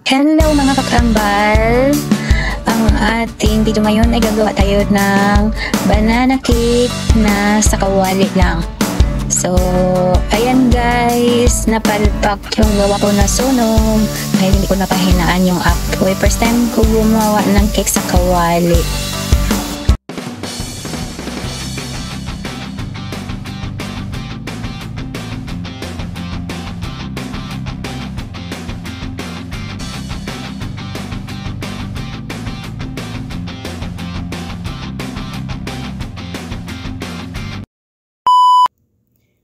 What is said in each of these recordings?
Hello mga kakambal! Ang ating video ngayon ay gagawa tayo ng banana cake na sa kawali lang. So, ayan guys, napalpak yung gawa ko na sunog. Ay, hindi ko napahinaan yung apoy. First time ko gumawa ng cake sa kawali.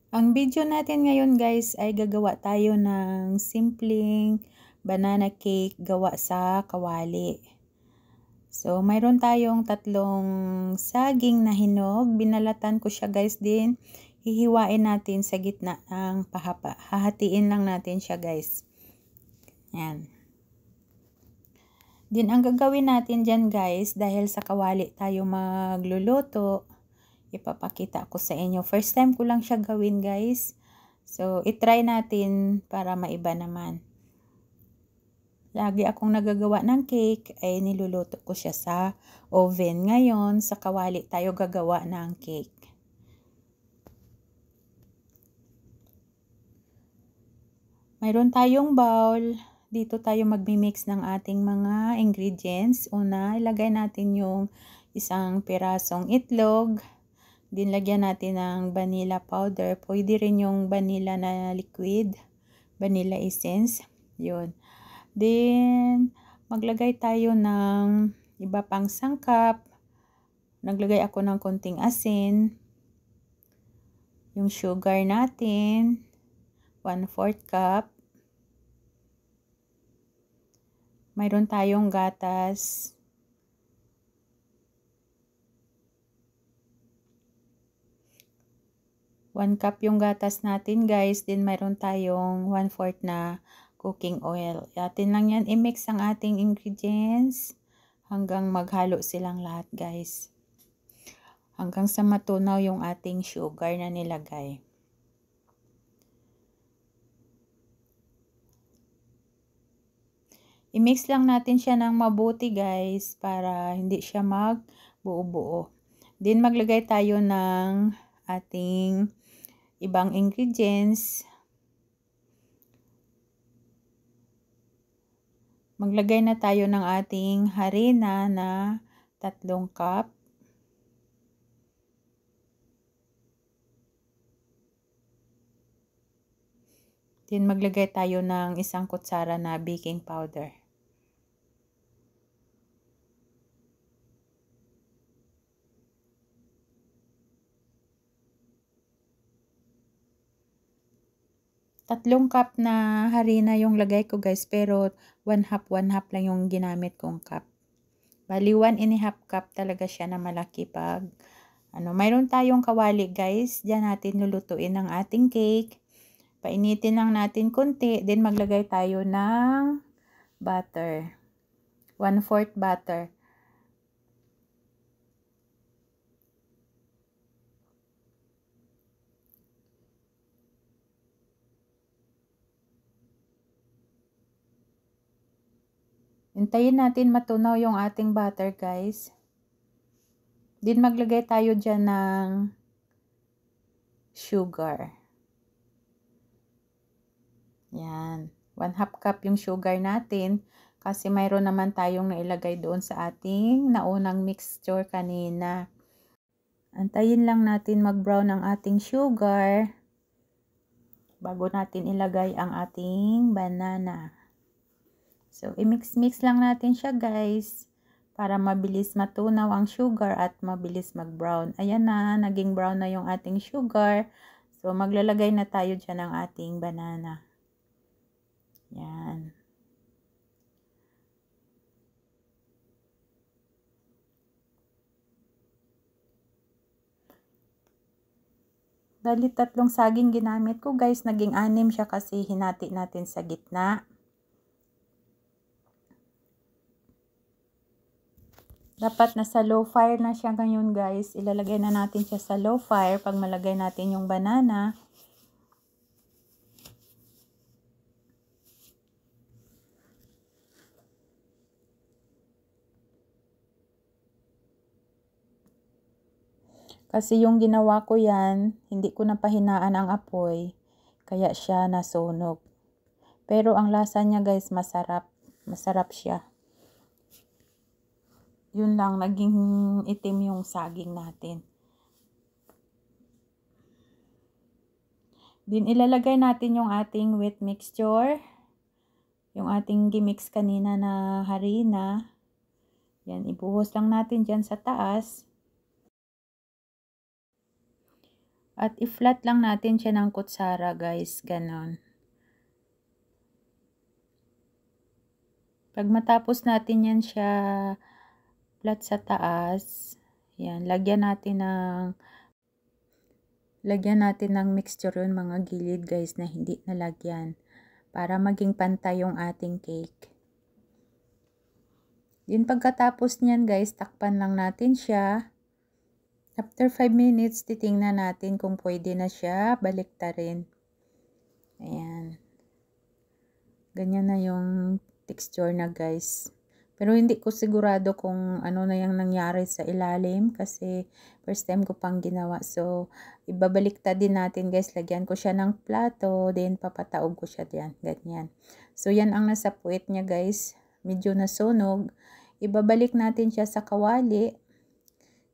Ang video natin ngayon guys ay gagawa tayo ng simpleng banana cake gawa sa kawali. So mayroon tayong tatlong saging na hinog. Binalatan ko siya guys din. Hihiwain natin sa gitna ng pahaba. Hahatiin lang natin siya guys. Yan. Din ang gagawin natin dyan guys, dahil sa kawali tayo magluluto, ipapakita ko sa inyo. First time ko lang siya gawin guys. So, itry natin para maiba naman. Lagi akong nagagawa ng cake ay niluluto ko siya sa oven. Ngayon, sa kawali tayo gagawa ng cake. Mayroon tayong bowl. Dito tayo magmi-mix ng ating mga ingredients. Una, ilagay natin yung isang pirasong itlog. Din lagyan natin ng vanilla powder. Pwede rin yung vanilla na liquid. Vanilla essence. Yun. Then, maglagay tayo ng iba pang sangkap. Naglagay ako ng konting asin. Yung sugar natin. 1/4 cup. Mayroon tayong gatas. 1 cup yung gatas natin guys. Then mayroon tayong 1/4 na cooking oil. Atin lang yan i-mix ang ating ingredients hanggang maghalo silang lahat guys. Hanggang sa matunaw yung ating sugar na nilagay. I-mix lang natin siya ng mabuti guys para hindi siya magbuo-buo. Then maglagay tayo ng ating ibang ingredients. Maglagay na tayo ng ating harina na 3 cup. Then maglagay tayo ng 1 kutsara na baking powder. Tatlong cup na harina yung lagay ko guys, pero 1/2 lang yung ginamit kong cup. Bali 1/2 cup talaga siya na malaki pag mayroon tayong kawali guys. Diyan natin lulutuin ang ating cake. Painitin lang natin konti, then maglagay tayo ng butter. 1/4 butter. Hintayin natin matunaw yung ating butter guys. Then maglagay tayo dyan ng sugar. Yan. 1/2 cup yung sugar natin. Kasi mayroon naman tayong nailagay doon sa ating naunang mixture kanina. Antayin lang natin mag-brown ang ating sugar bago natin ilagay ang ating banana. So, i-mix-mix lang natin siya guys para mabilis matunaw ang sugar at mabilis mag-brown. Ayan na, naging brown na yung ating sugar. So, maglalagay na tayo dyan ng ating banana. Yan. Dali 3 saging ginamit ko guys, naging 6 siya kasi hinati natin sa gitna. Dapat nasa low fire na siya ngayon guys. Ilalagay na natin siya sa low fire pag malagay natin yung banana. Kasi yung ginawa ko yan, hindi ko napahinaan ang apoy, kaya siya nasunog. Pero ang lasa niya guys, masarap. Masarap siya. Yun lang, naging itim yung saging natin. Din ilalagay natin yung ating wet mixture. Yung ating gimix kanina na harina. Yan, ibuhos lang natin dyan sa taas. At i-flat lang natin siya ng kutsara guys, ganon. Pag matapos natin yan siya flat sa taas, yan, lagyan natin ng mixture yung mga gilid guys na hindi nalagyan para maging pantay yung ating cake. Din pagkatapos niyan guys, takpan lang natin siya. After 5 minutes, titingnan natin kung pwede na siya baliktarin. Ayan. Ganyan na yung texture na guys. Pero hindi ko sigurado kung ano na yung nangyari sa ilalim kasi first time ko pang ginawa. So, ibabaliktad din natin guys. Lagyan ko siya ng plato, then papataog ko siya diyan. Ganyan. So, yan ang nasa puwet niya guys. Medyo nasunog. Ibabalik natin siya sa kawali.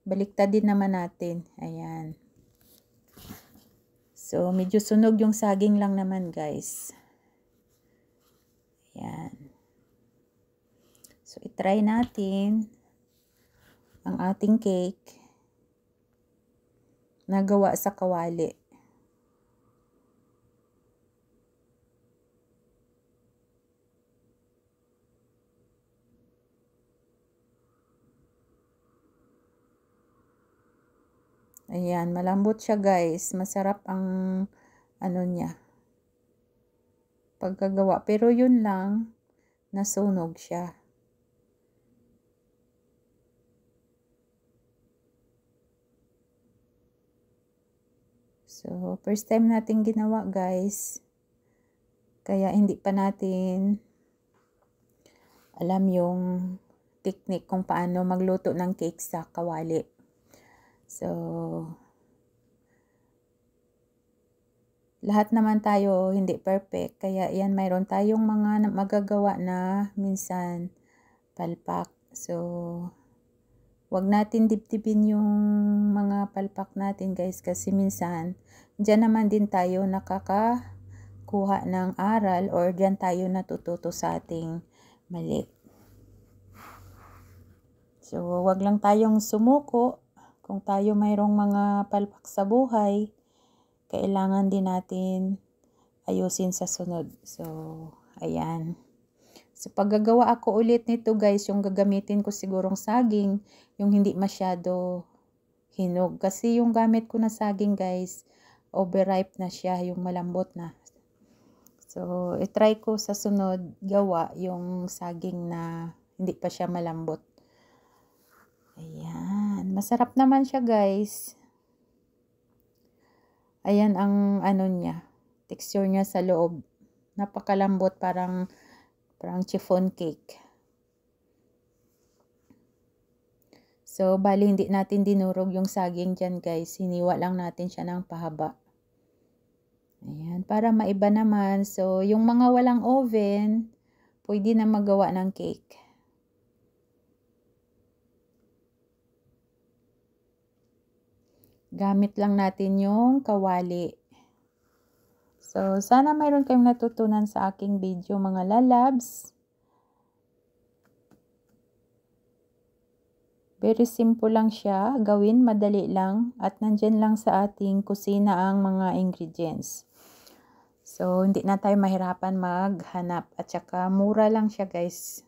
Baliktad din naman natin. Ayan. So, medyo sunog yung saging lang naman guys. Ayan. So, itry natin ang ating cake na gawa sa kawali. Ayan, malambot siya guys. Masarap ang ano niya, pagkagawa. Pero yun lang, nasunog siya. So, first time natin ginawa guys. Kaya hindi pa natin alam yung technique kung paano magluto ng cake sa kawali. So, lahat naman tayo hindi perfect. Kaya yan, mayroon tayong mga magagawa na minsan palpak. So, wag natin dibdibin yung mga palpak natin guys. Kasi minsan, dyan naman din tayo nakakakuha ng aral or dyan tayo natututo sa ating mali. So, wag lang tayong sumuko. Kung tayo mayroong mga palpak sa buhay, kailangan din natin ayusin sa sunod. So, ayan. So, paggagawa ako ulit nito guys, yung gagamitin ko sigurong saging, yung hindi masyado hinog. Kasi yung gamit ko na saging guys, overripe na siya, yung malambot na. So, itry ko sa sunod gawa yung saging na hindi pa siya malambot. Ayan. Masarap naman siya guys. Ayan ang ano niya. Texture niya sa loob. Napakalambot, parang chiffon cake. So, bali hindi natin dinurog yung saging dyan guys. Hiniwa lang natin siya ng pahaba. Ayan. Para maiba naman. So, yung mga walang oven, pwede na magawa ng cake. Gamit lang natin yung kawali. So, sana mayroon kayong natutunan sa aking video mga lalabs. Very simple lang siya. Gawin, madali lang. At nandyan lang sa ating kusina ang mga ingredients. So, hindi na tayo mahirapan maghanap. At saka, mura lang siya guys.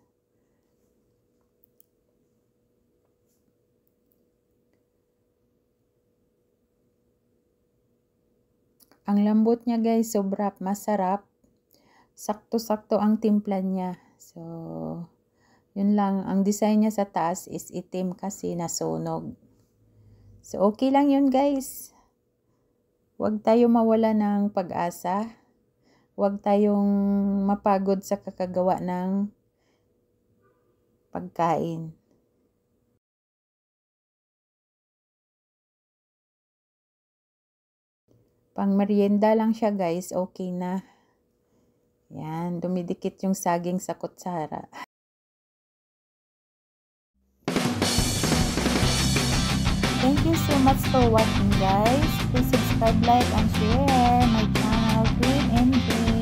Ang lambot niya guys, sobra masarap. Sakto-sakto ang timpla niya. So, yun lang. Ang design niya sa taas is itim kasi nasunog. So, okay lang yun guys. Huwag tayo mawala ng pag-asa. Huwag tayong mapagod sa kakagawa ng pagkain. Pang merienda lang siya guys, okay na. Yan, dumidikit yung saging sa kutsara. Thank you so much for watching guys. Please subscribe, like, and share my channel, Green and Green.